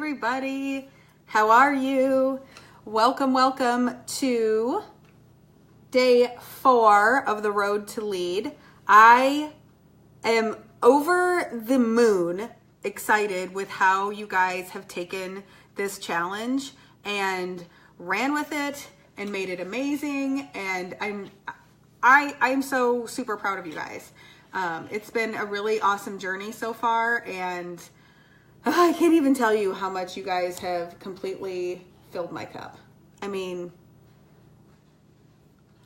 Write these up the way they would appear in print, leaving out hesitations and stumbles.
everybody. How are you? Welcome to day 4 of the Road to Lead. I am over the moon excited with how you guys have taken this challenge and ran with it and made it amazing. And I'm so super proud of you guys. It's been a really awesome journey so far, and I can't even tell you how much you guys have completely filled my cup. I mean,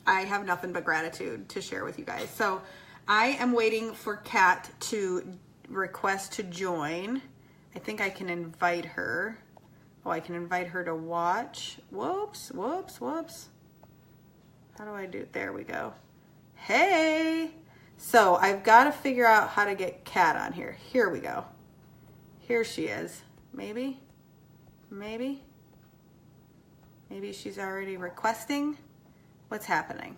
I have nothing but gratitude to share with you guys. So I am waiting for Kat to request to join. I think I can invite her. Oh, I can invite her to watch. Whoops. How do I do it? There we go. Hey. So I've got to figure out how to get Kat on here. Here we go. Here she is. Maybe she's already requesting. What's happening?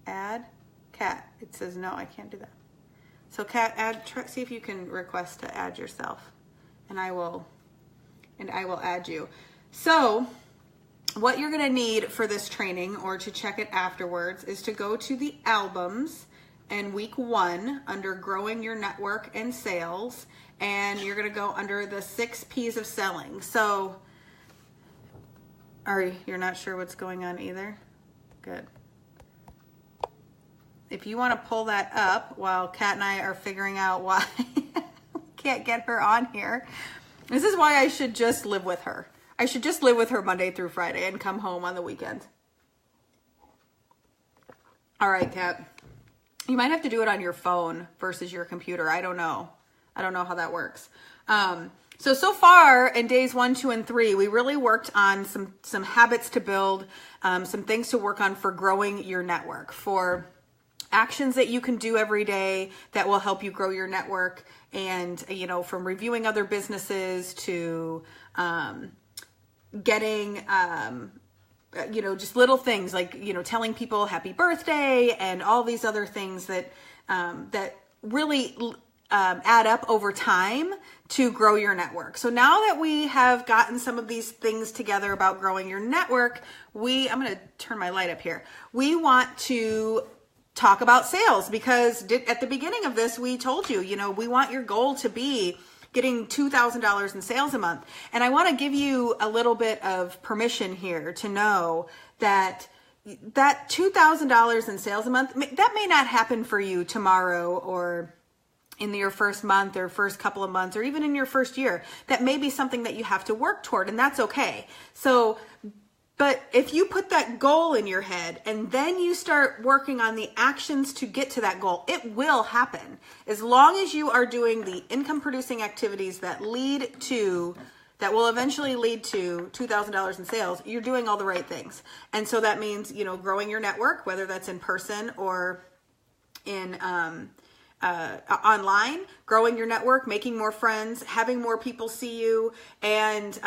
Add Kat. It says no, I can't do that. So Kat, see if you can request to add yourself, and I will add you. So what you're going to need for this training, or to check it afterwards, is to go to the albums and week 1 under growing your network and sales, and you're going to go under the 6 P's of selling. So you're not sure what's going on either? Good. If you want to pull that up while Kat and I are figuring out why we can't get her on here, this is why I should just live with her. I should just live with her Monday through Friday and come home on the weekend. All right, Kat. You might have to do it on your phone versus your computer. I don't know how that works. So far in days 1, 2, and 3, we really worked on some habits to build, some things to work on for growing your network, for actions that you can do every day that will help you grow your network. And, from reviewing other businesses to getting, just little things like, telling people happy birthday and all these other things that really add up over time to grow your network. So now that we have gotten some of these things together about growing your network, I'm going to turn my light up here. We want to talk about sales, because at the beginning of this, we told you, we want your goal to be getting $2,000 in sales a month. And I want to give you a little bit of permission here to know that $2,000 in sales a month, that may not happen for you tomorrow or in your first month or first couple of months or even in your first year. That may be something that you have to work toward, and that's okay. But if you put that goal in your head and then you start working on the actions to get to that goal, it will happen. As long as you are doing the income producing activities that will eventually lead to $2,000 in sales, you're doing all the right things. And so that means, growing your network, whether that's in person or in online, growing your network, making more friends, having more people see you, and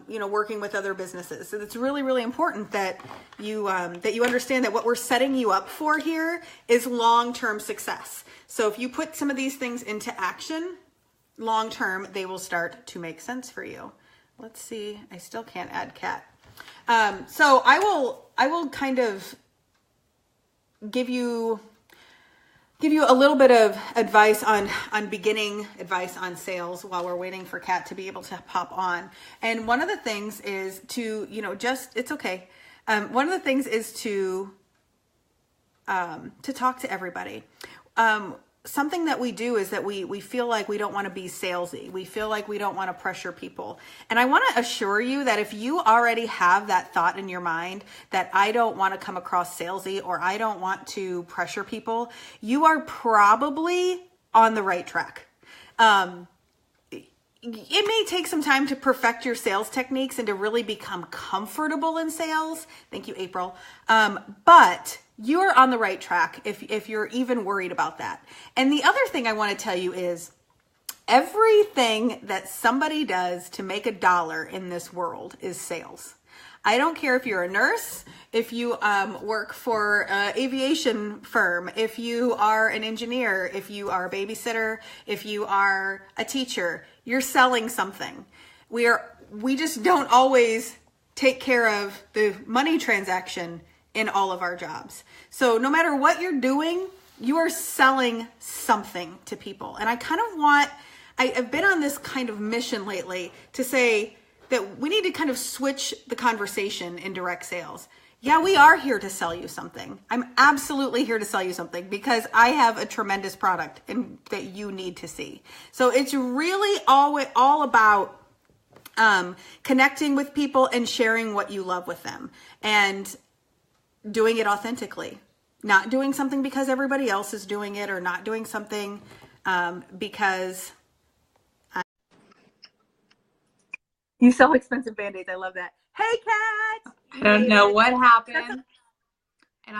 working with other businesses. So it's really, really important that you understand that what we're setting you up for here is long-term success. So if you put some of these things into action, long-term, they will start to make sense for you. Let's see. I still can't add Kat. So I will kind of give you a little bit of advice on beginning advice on sales while we're waiting for Kat to be able to pop on. And one of the things is to, it's okay. One of the things is to talk to everybody. Something that we do is that we feel like we don't want to be salesy. We feel like we don't want to pressure people. And I want to assure you that if you already have that thought in your mind that I don't want to come across salesy or I don't want to pressure people, you are probably on the right track. It may take some time to perfect your sales techniques and to really become comfortable in sales. Thank you, April. But you're on the right track if you're even worried about that. And the other thing I want to tell you is everything that somebody does to make $1 in this world is sales. I don't care if you're a nurse, if you work for an aviation firm, if you are an engineer, if you are a babysitter, if you are a teacher, you're selling something. we just don't always take care of the money transaction in all of our jobs. So no matter what you're doing, you are selling something to people. And I've been on this kind of mission lately to say that we need to kind of switch the conversation in direct sales. Yeah, we are here to sell you something. I'm absolutely here to sell you something because I have a tremendous product and that you need to see. So it's really all about connecting with people and sharing what you love with them and doing it authentically. Not doing something because everybody else is doing it, or not doing something because you sell expensive Band-Aids. I love that. Hey, Kat! I don't know what happened.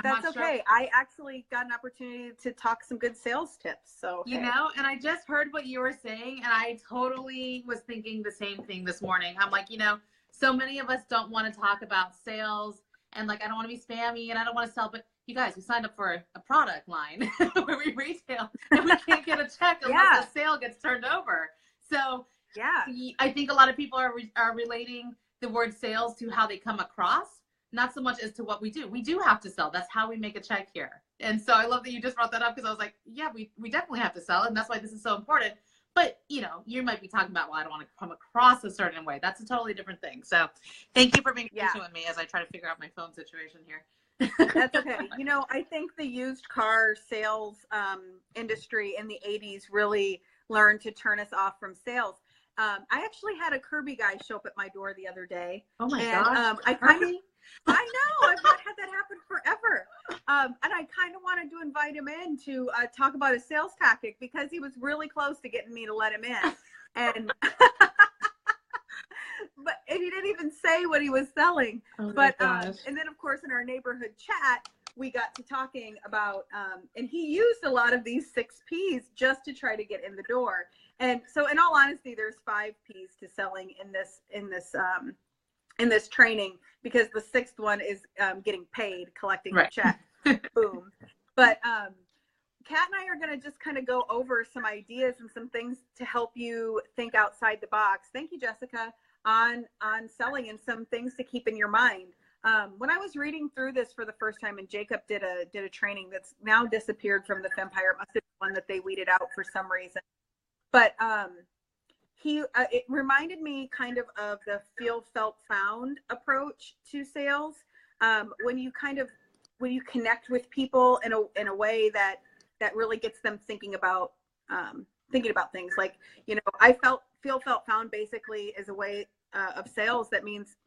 That's okay. I actually got an opportunity to talk some good sales tips. So you know, and I just heard what you were saying, and I totally was thinking the same thing this morning. I'm like, you know, so many of us don't want to talk about sales, and like, I don't want to be spammy, and I don't want to sell, but you guys, we signed up for a product line where we retail, and we can't get a check unless the sale gets turned over. So yeah, I think a lot of people are relating the word sales to how they come across, not so much as to what we do. We do have to sell. That's how we make a check here. And so I love that you just brought that up, because I was like, yeah, we definitely have to sell. And that's why this is so important. But, you know, you might be talking about, well, I don't want to come across a certain way. That's a totally different thing. So thank you for being patient with me as I try to figure out my phone situation here. That's okay. You know, I think the used car sales industry in the 80s really learned to turn us off from sales. I actually had a Kirby guy show up at my door the other day. Oh my gosh. I know, I've not had that happen forever. And I kind of wanted to invite him in to talk about a sales tactic, because he was really close to getting me to let him in. And but he didn't even say what he was selling. Oh but and then of course in our neighborhood chat, we got to talking about and he used a lot of these 6 P's just to try to get in the door. And so in all honesty, there's 5 P's to selling in this training, because the 6th one is getting paid, collecting the check. Boom. But Kat and I are going to just kind of go over some ideas and some things to help you think outside the box. Thank you, Jessica, on selling, and some things to keep in your mind. When I was reading through this for the first time, and Jacob did a training that's now disappeared from the Fempire, it must have been one that they weeded out for some reason. But it reminded me kind of the feel, felt, found approach to sales. When you connect with people in a way that really gets them thinking about things. Like, you know, I feel, felt, found basically is a way of sales. That means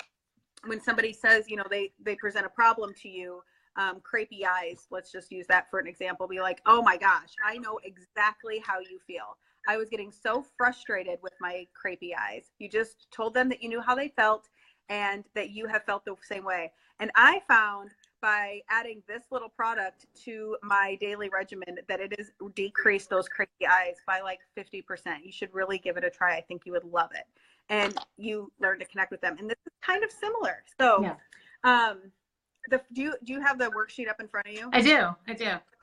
when somebody says, you know, they present a problem to you, crepey eyes, let's just use that for an example, be like, oh my gosh, I know exactly how you feel. I was getting so frustrated with my crepey eyes. You just told them that you knew how they felt and that you have felt the same way. And I found by adding this little product to my daily regimen that it has decreased those crepey eyes by like 50%. You should really give it a try. I think you would love it. And you learn to connect with them. And this is kind of similar. So do you have the worksheet up in front of you? I do.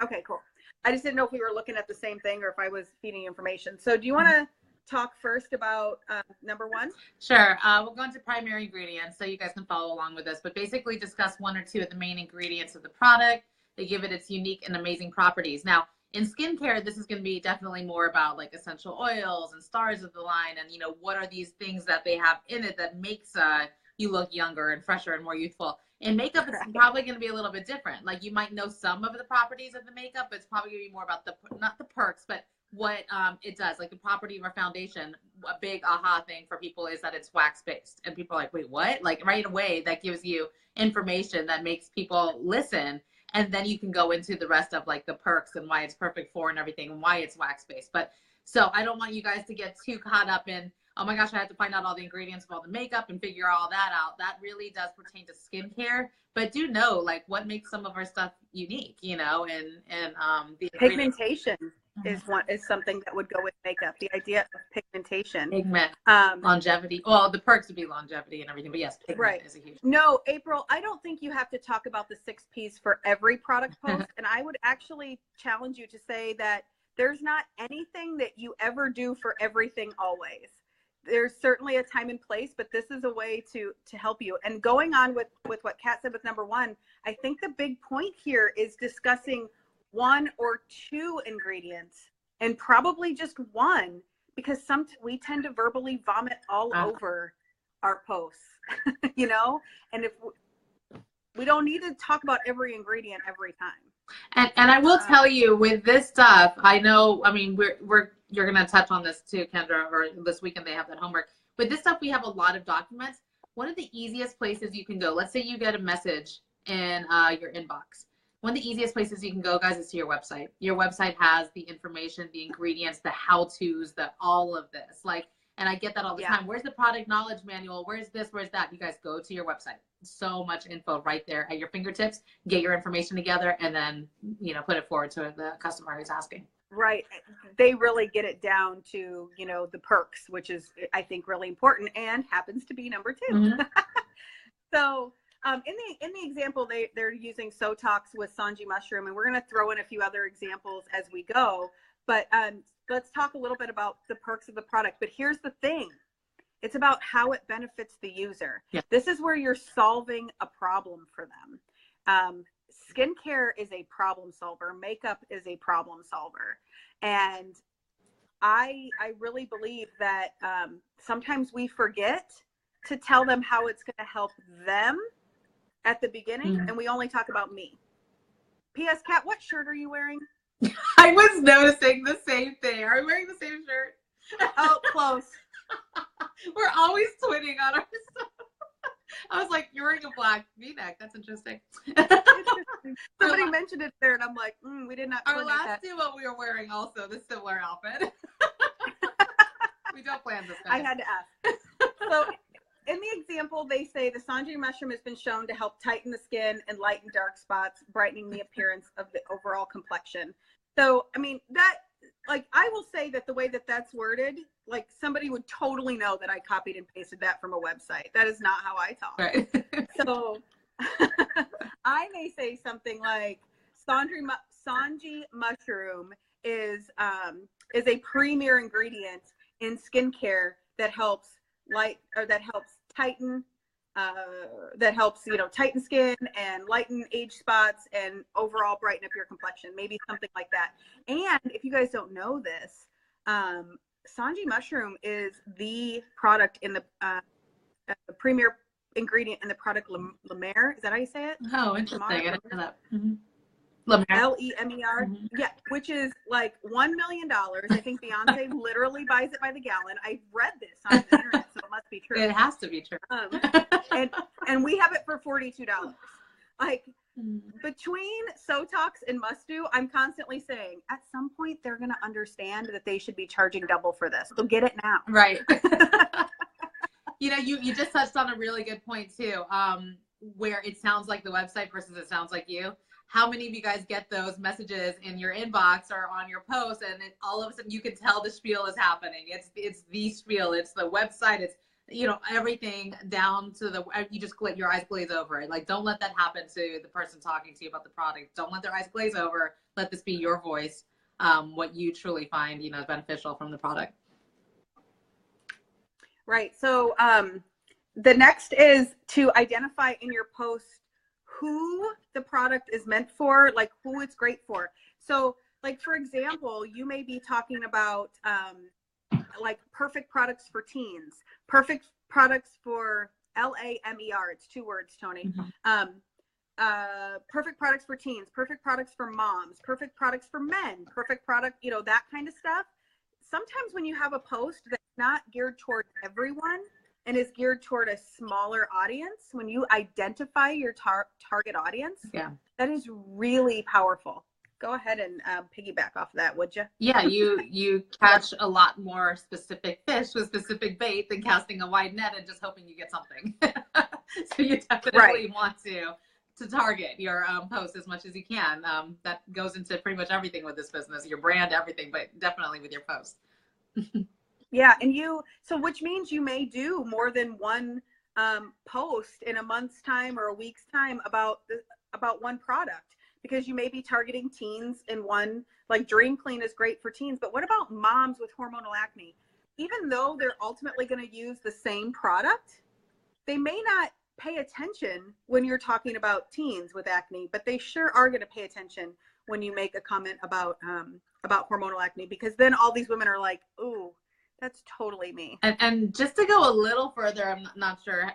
Okay, cool. I just didn't know if we were looking at the same thing or if I was feeding information. So do you want to talk first about number 1? Sure. We'll go into primary ingredients so you guys can follow along with us, but basically discuss 1 or 2 of the main ingredients of the product. They give it its unique and amazing properties. Now, in skincare, this is going to be definitely more about like essential oils and stars of the line, and, you know, what are these things that they have in it that makes you look younger and fresher and more youthful. In makeup, it's probably going to be a little bit different. Like, you might know some of the properties of the makeup, but it's probably going to be more about not the perks, but what it does. Like the property of our foundation, a big aha thing for people is that it's wax-based. And people are like, wait, what? Like right away, that gives you information that makes people listen. And then you can go into the rest of like the perks and why it's perfect for and everything and why it's wax-based. But so I don't want you guys to get too caught up in, oh my gosh, I have to find out all the ingredients of all the makeup and figure all that out. That really does pertain to skincare, but do know like what makes some of our stuff unique, you know, and the pigmentation is something that would go with makeup. The idea of pigmentation, pigment, longevity. Well, the perks would be longevity and everything, but yes, pigment is a huge. No, April, I don't think you have to talk about the 6 P's for every product post, and I would actually challenge you to say that there's not anything that you ever do for everything always. there's certainly a time and place, but this is a way to help you. And going on with what Kat said with number one, I think the big point here is discussing one or two ingredients, and probably just one, because we tend to verbally vomit all over our posts, you know, and if we don't need to talk about every ingredient every time. And I will tell you, with this stuff, I know, I mean, you're going to touch on this too, Kendra, or this weekend they have that homework. With this stuff, we have a lot of documents. One of the easiest places you can go, let's say you get a message in your inbox. One of the easiest places you can go, guys, is to your website. Your website has the information, the ingredients, the how-tos, all of this. Like, and I get that all the time. Where's the product knowledge manual? Where's this? Where's that? You guys go to your website. So much info right there at your fingertips. Get your information together and then, you know, put it forward to the customer who's asking. Right. They really get it down to, you know, the perks, which is, I think, really important and happens to be number two. Mm-hmm. So in the example, they're using Sotox with Sanji mushroom, and we're going to throw in a few other examples as we go. But let's talk a little bit about the perks of the product. But here's the thing. It's about how it benefits the user. Yeah. This is where you're solving a problem for them. Skincare is a problem solver. Makeup is a problem solver. And I really believe that sometimes we forget to tell them how it's going to help them at the beginning. Mm-hmm. And we only talk about me. P.S. Kat, what shirt are you wearing? I was noticing the same thing. Are we wearing the same shirt? Oh, close. We're always twinning on our stuff. I was like, you're wearing a black V-neck. That's interesting. Somebody mentioned it there, and I'm like, we did not. Our last duo, we were wearing also the similar outfit. We don't plan this. I had to ask. So, in the example, they say the Sanji mushroom has been shown to help tighten the skin and lighten dark spots, brightening the appearance of the overall complexion. So, I mean, that, like, I will say that the way that that's worded, like, somebody would totally know that I copied and pasted that from a website. That is not how I talk. Right. So, I may say something like, Sanji mushroom is a premier ingredient in skincare that helps tighten, tighten skin and lighten age spots and overall brighten up your complexion, maybe something like that. And if you guys don't know this, Sanji mushroom is the product in the premier ingredient in the product La Mer. Is that how you say it? Oh, interesting. I didn't know that. Mm-hmm. Lemer. Mm-hmm. Yeah, which is like $1 million. I think Beyonce literally buys it by the gallon. I read this on the internet, so it must be true. It has to be true. And we have it for $42. Like, between Sotox and Must Do, I'm constantly saying at some point they're going to understand that they should be charging double for this. So get it now. Right. You know, you just touched on a really good point too, where it sounds like the website versus it sounds like you. How many of you guys get those messages in your inbox or on your post, and all of a sudden you can tell the spiel is happening? It's the spiel. It's the website. It's, you know, everything down to you just your eyes glaze over it. Like, don't let that happen to the person talking to you about the product. Don't let their eyes glaze over. Let this be your voice. What you truly find, you know, is beneficial from the product. Right. So the next is to identify in your post who the product is meant for, like who it's great for. So, like, for example, you may be talking about like perfect products for teens, perfect products for LAMER. It's 2 words, Tony. Mm-hmm. Perfect products for teens, perfect products for moms, perfect products for men, perfect product, you know, that kind of stuff. Sometimes when you have a post that's not geared toward everyone and is geared toward a smaller audience, when you identify your target audience, that is really powerful. Go ahead and piggyback off of that, would you? Yeah, you catch a lot more specific fish with specific bait than casting a wide net and just hoping you get something. So you definitely want to target your post as much as you can. That goes into pretty much everything with this business, your brand, everything, but definitely with your post. Yeah, and so which means you may do more than one post in a month's time or a week's time about one product, because you may be targeting teens in one. Like, Dream Clean is great for teens, but what about moms with hormonal acne? even though they're ultimately going to use the same product, they may not pay attention when you're talking about teens with acne, but they sure are going to pay attention when you make a comment about hormonal acne, because then all these women are like, ooh, that's totally me. And just to go a little further, I'm not sure,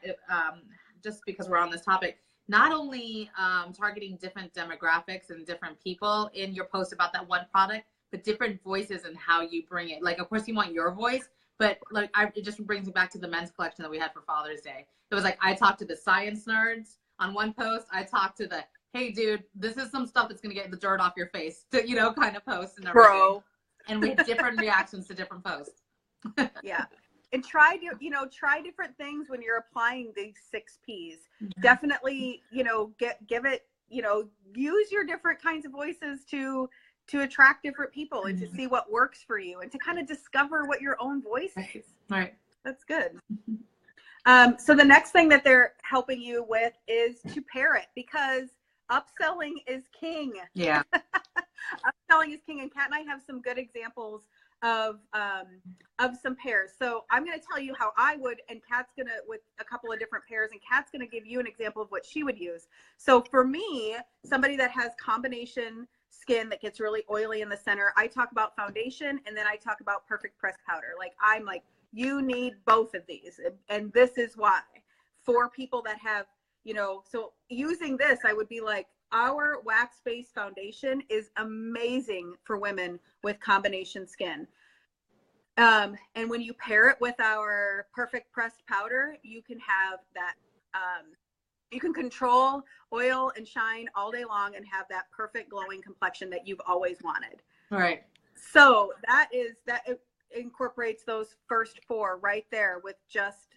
just because we're on this topic, not only targeting different demographics and different people in your post about that one product, but different voices and how you bring it. Like, of course, you want your voice, but like it just brings me back to the men's collection that we had for Father's Day. It was like, I talked to the science nerds on one post. I talked to the, hey, dude, this is some stuff that's going to get the dirt off your face, to, you know, kind of post and everything. Bro. And we had different reactions to different posts. Yeah. And try different things when you're applying these 6 Ps. Mm-hmm. Definitely, give it, use your different kinds of voices to attract different people and to see what works for you and to kind of discover what your own voice is. Right. That's good. So the next thing that they're helping you with is to pair it, because upselling is king. Yeah. Upselling is king. And Kat and I have some good examples of some pairs. So I'm going to tell you how I would, and Kat's going to, with a couple of different pairs, and Kat's going to give you an example of what she would use. So for me, somebody that has combination skin that gets really oily in the center, I talk about foundation, and then I talk about perfect pressed powder. Like, I'm like, you need both of these, and this is why. For people that have, so using this, I would be like, our wax-based foundation is amazing for women with combination skin. And when you pair it with our perfect pressed powder, you can have that, you can control oil and shine all day long and have that perfect glowing complexion that you've always wanted. Right. So that incorporates those first 4 right there with just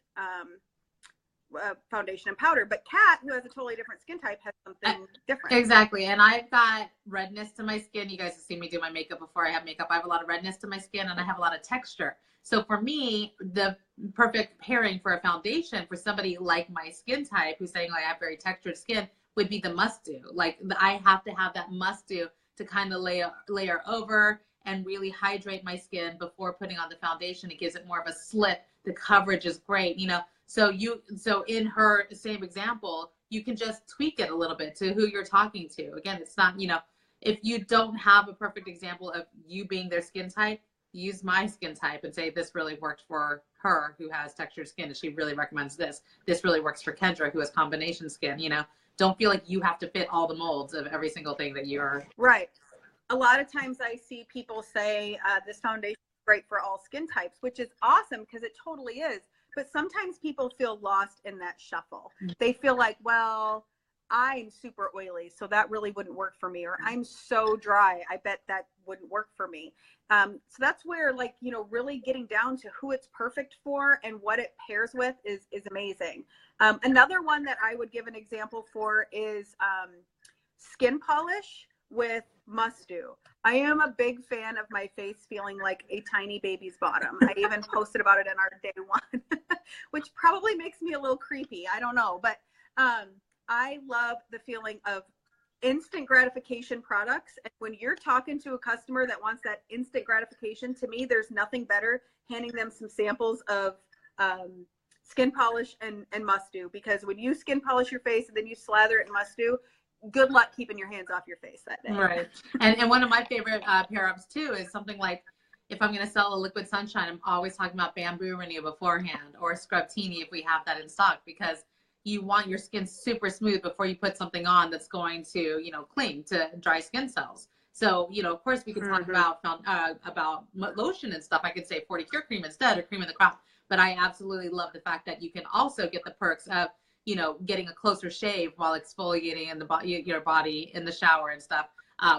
foundation and powder. But Kat, who has a totally different skin type, has something different. Exactly. And I've got redness to my skin. You guys have seen me do my makeup before I have makeup. I have a lot of redness to my skin, and I have a lot of texture. So for me, the perfect pairing for a foundation for somebody like my skin type who's saying, like, I have very textured skin, would be the must do. Like, I have to have that must do to kind of layer over and really hydrate my skin before putting on the foundation. It gives it more of a slip. The coverage is great, So in her same example, you can just tweak it a little bit to who you're talking to. Again, it's not, if you don't have a perfect example of you being their skin type, use my skin type and say, this really worked for her who has textured skin, and she really recommends this. This really works for Kendra who has combination skin. Don't feel like you have to fit all the molds of every single thing that you're. Right. A lot of times I see people say this foundation is great for all skin types, which is awesome because it totally is. But sometimes people feel lost in that shuffle. They feel like, well, I'm super oily, so that really wouldn't work for me. Or I'm so dry, I bet that wouldn't work for me. So that's where, like, really getting down to who it's perfect for and what it pairs with is amazing. Another one that I would give an example for is skin polish with must do. I am a big fan of my face feeling like a tiny baby's bottom. I even posted about it in our day 1, which probably makes me a little creepy. I don't know, but I love the feeling of instant gratification products. And when you're talking to a customer that wants that instant gratification, to me, there's nothing better handing them some samples of skin polish and must do, because when you skin polish your face and then you slather it in must do, good luck keeping your hands off your face that day. Right. And one of my favorite pair ups too is something like, if I'm going to sell a liquid sunshine, I'm always talking about bamboo renew beforehand, or scrubtini if we have that in stock, because you want your skin super smooth before you put something on that's going to, cling to dry skin cells. So, of course we could talk about lotion and stuff. I could say 40 Cure Cream instead, or cream in the crop. But I absolutely love the fact that you can also get the perks of, getting a closer shave while exfoliating in your body in the shower and stuff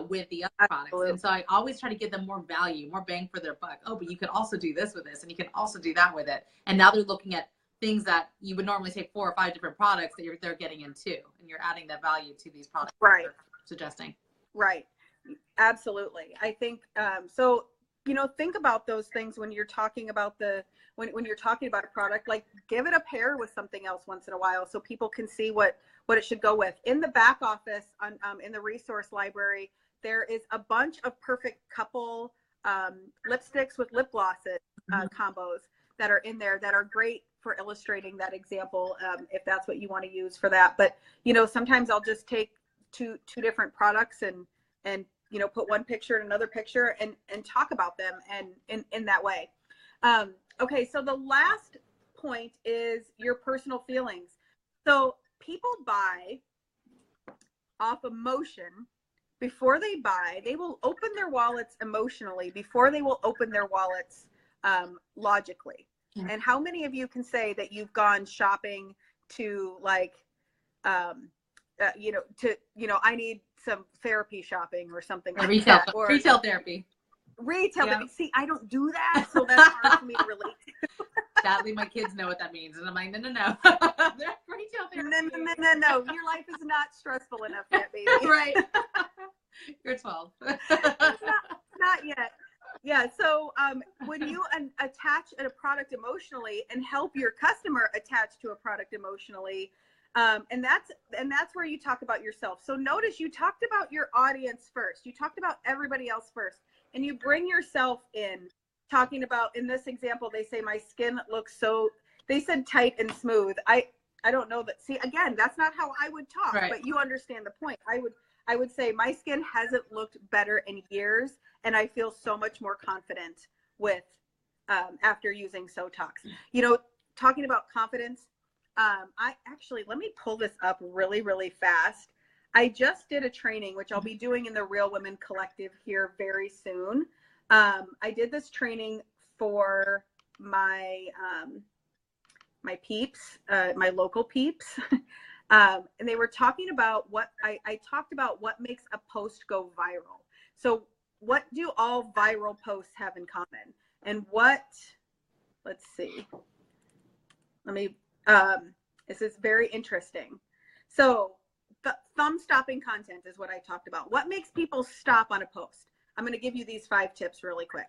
with the other products. And so I always try to give them more value, more bang for their buck. Oh, but you can also do this with this, and you can also do that with it. And now they're looking at things that you would normally say 4 or 5 different products that they're getting into, and you're adding that value to these products. Right. Suggesting. Right. Absolutely. I think so. Think about those things when you're talking about when you're talking about a product. Like, give it a pair with something else once in a while so people can see what it should go with. In the back office in the resource library, there is a bunch of perfect couple lipsticks with lip glosses combos that are in there that are great for illustrating that example, if that's what you want to use for that. But, you know, sometimes I'll just take two different products and you know, put one picture and another picture and talk about them and in that way. Okay, so the last point is your personal feelings. So people buy off emotion. Before they buy, they will open their wallets emotionally before they will open their wallets logically. Yeah. And how many of you can say that you've gone shopping to like, you know, I need some therapy shopping or something like retail, that. Or retail therapy. Retail. Yeah. See, I don't do that, so that's hard for me to relate to. Sadly, my kids know what that means, and I'm like, no. Retail therapy. No. Your life is not stressful enough yet, baby. Right. You're 12. not yet. Yeah. So when you attach a product emotionally and help your customer attach to a product emotionally, and that's where you talk about yourself. So notice you talked about your audience first. You talked about everybody else first, and you bring yourself in. Talking about, in this example, they say my skin looks so, they said tight and smooth. I don't know that. See, again, that's not how I would talk, right. But you understand the point. I would say my skin hasn't looked better in years, and I feel so much more confident with after using Sotox. You know, talking about confidence, let me pull this up really, really fast. I just did a training, which I'll be doing in the Real Women Collective here very soon. I did this training for my my peeps, my local peeps, and they were talking about what I talked about what makes a post go viral. So what do all viral posts have in common? And let's see. This is very interesting. So thumb stopping content is what I talked about. What makes people stop on a post? I'm going to give you these 5 tips really quick.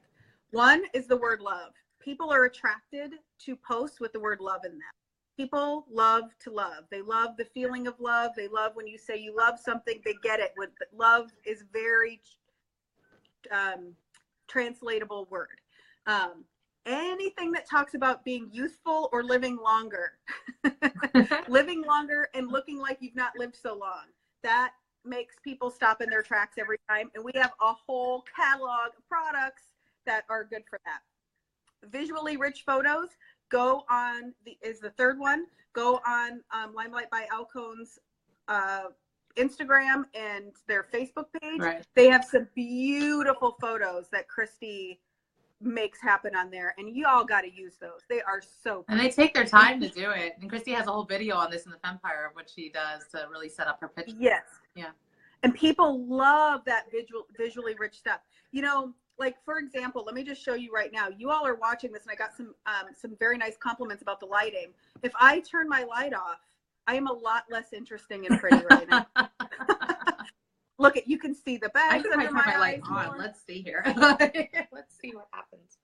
One is the word love. People are attracted to posts with the word love in them. People love to love. They love the feeling of love. They love when you say you love something, they get it. Love is very translatable word. Anything that talks about being youthful or living longer, living longer and looking like you've not lived so long, that makes people stop in their tracks every time. And we have a whole catalog of products that are good for that. Visually rich photos is the third one. Go on Limelight by Alcone's Instagram and their Facebook page. Right. They have some beautiful photos that Christy makes happen on there, and you all got to use those. They are so and they take their time to do it. And Christy has a whole video on this in the Fempire of what she does to really set up her picture. Yes. Yeah. And people love that visually rich stuff. You know, like for example, let me just show you right now. You all are watching this, and I got some very nice compliments about the lighting. If I turn my light off, I am a lot less interesting and pretty right now. Look, you can see the bags under my light on. Let's see here. Let's see what happens.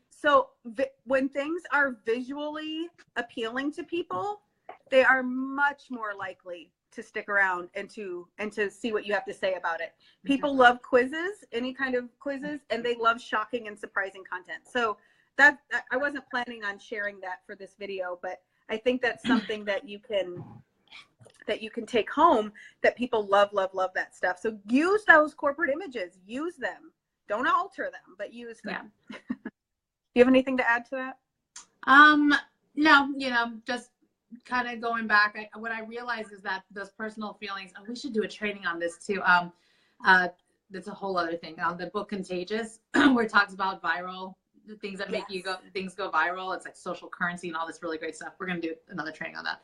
So when things are visually appealing to people, they are much more likely to stick around and to see what you have to say about it. People love quizzes, any kind of quizzes, and they love shocking and surprising content. So that I wasn't planning on sharing that for this video, but I think that's something that you can take home, that people love that stuff. So use those corporate images, use them. Don't alter them, but use them. Yeah. Do you have anything to add to that? No, you know, just kind of going back, what I realized is that those personal feelings, we should do a training on this too. That's a whole other thing. The book Contagious, where it talks about viral, the things that make things go viral. It's like social currency and all this really great stuff. We're going to do another training on that.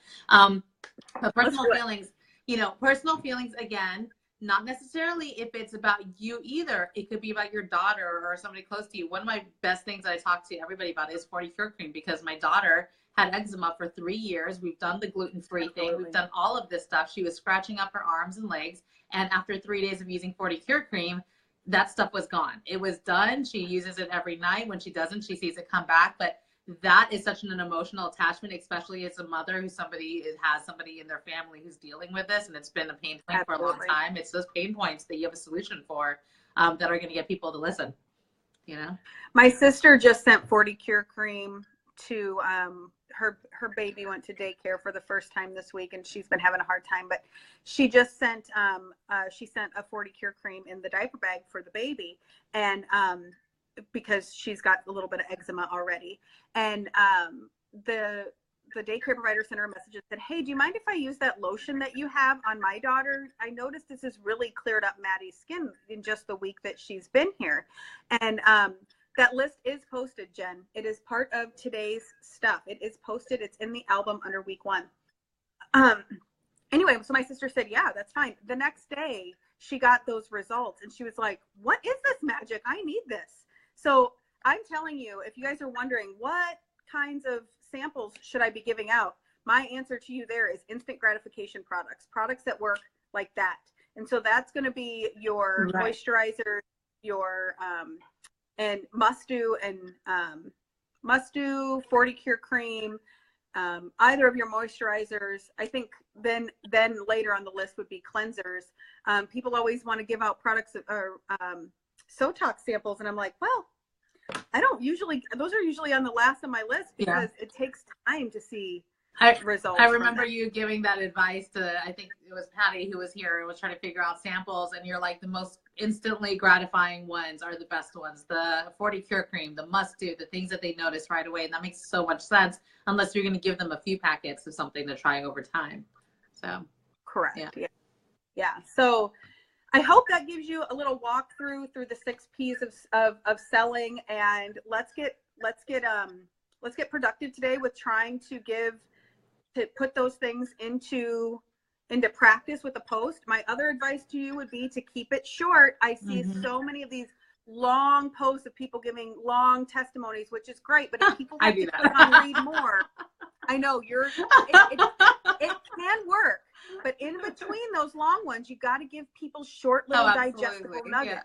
But personal feelings, you know, personal feelings, again, not necessarily if it's about you either. It could be about your daughter or somebody close to you. One of my best things that I talk to everybody about is 40 Cure Cream, because my daughter had eczema for 3 years. We've done the gluten-free thing. We've done all of this stuff. She was scratching up her arms and legs. And after 3 days of using 40 Cure Cream, that stuff was gone. It was done. She uses it every night. When she doesn't, she sees it come back. But that is such an emotional attachment, especially as a mother who has somebody in their family who's dealing with this, and it's been a pain point for a long time. It's those pain points that you have a solution for that are going to get people to listen. you know? My sister just sent 40 Cure Cream to her baby went to daycare for the first time this week, and she's been having a hard time. But she just sent a 40 Cure Cream in the diaper bag for the baby, and because she's got a little bit of eczema already, and the daycare provider sent her a message and said, "Hey, do you mind if I use that lotion that you have on my daughter? I noticed this has really cleared up Maddie's skin in just the week that she's been here." And that list is posted, Jen. It is part of today's stuff. It is posted. It's in the album under week 1. Anyway, so my sister said, yeah, that's fine. The next day, she got those results, and she was like, what is this magic? I need this. So I'm telling you, if you guys are wondering what kinds of samples should I be giving out, my answer to you there is instant gratification products that work like that. And so that's going to be your moisturizer, your and must do 40 Cure Cream, either of your moisturizers. I think then later on the list would be cleansers. People always want to give out products or Sotox samples, and I'm like, well, those are usually on the last on my list because it takes time to see results. I remember you giving that advice to, I think it was Patty who was here and was trying to figure out samples, and you're like, the most instantly gratifying ones are the best ones. The 40 Cure Cream, the must do, the things that they notice right away. And that makes so much sense unless you're going to give them a few packets of something to try over time. So correct. Yeah. So I hope that gives you a little walkthrough through the 6 P's of selling, and let's get productive today with trying to put those things into practice with a post. My other advice to you would be to keep it short. I see so many of these long posts of people giving long testimonies, which is great, but if people have to click on read more, I know it can work, but in between those long ones, you got to give people short little digestible nuggets.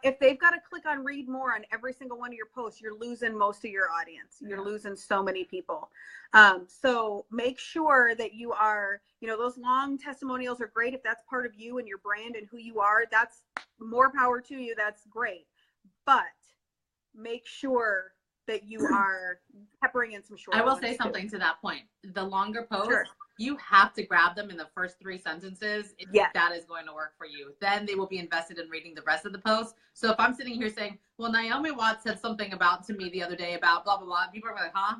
If they've got to click on read more on every single one of your posts, you're losing most of your audience. You're losing so many people. So make sure that you are, those long testimonials are great. If that's part of you and your brand and who you are, that's more power to you. That's great. But make sure that you are peppering in some short. I will say something to that point. The longer posts, you have to grab them in the first 3 sentences if that is going to work for you. Then they will be invested in reading the rest of the post. So if I'm sitting here saying, well, Naomi Watts said something to me the other day about blah, blah, blah, people are like, huh?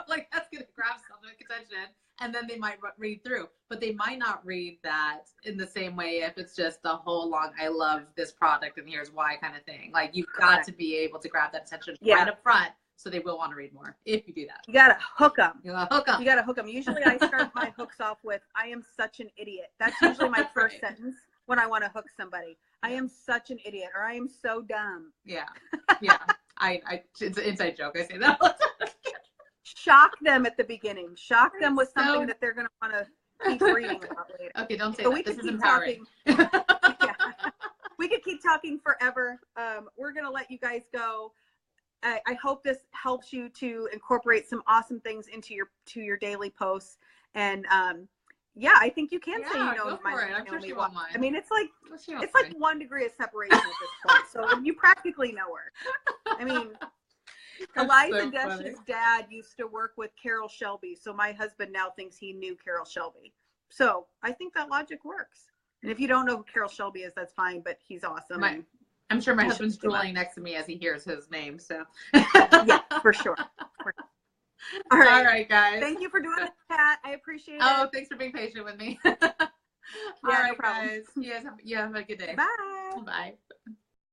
Like that's going to grab some attention. And then they might read through, but they might not read that in the same way if it's just a whole long, I love this product and here's why kind of thing. Like you've got to be able to grab that attention right up front. So they will want to read more if you do that. You got to hook them. You got to hook them. Usually I start my hooks off with, I am such an idiot. That's usually my first sentence when I want to hook somebody. I am such an idiot, or I am so dumb. Yeah. It's an inside joke. I say that all the time. Shock them at the beginning. Shock them with something that they're going to want to keep reading about later. Okay, don't say that. This is empowering. We could keep talking forever. We're going to let you guys go. I hope this helps you to incorporate some awesome things into your daily posts. And I think you can say go for it. I'm sure she won't mind. I mean, it's like 1 degree of separation at this point. So you practically know her. I mean, Eliza Desh's dad used to work with Carol Shelby, so my husband now thinks he knew Carol Shelby. So I think that logic works. And if you don't know who Carol Shelby is, that's fine, but he's awesome. I'm sure my husband's drooling next to me as he hears his name. So yeah, for sure. All right, guys. Thank you for doing this, Kat. I appreciate it. Oh, thanks for being patient with me. All right, guys. You have a good day. Bye. Bye.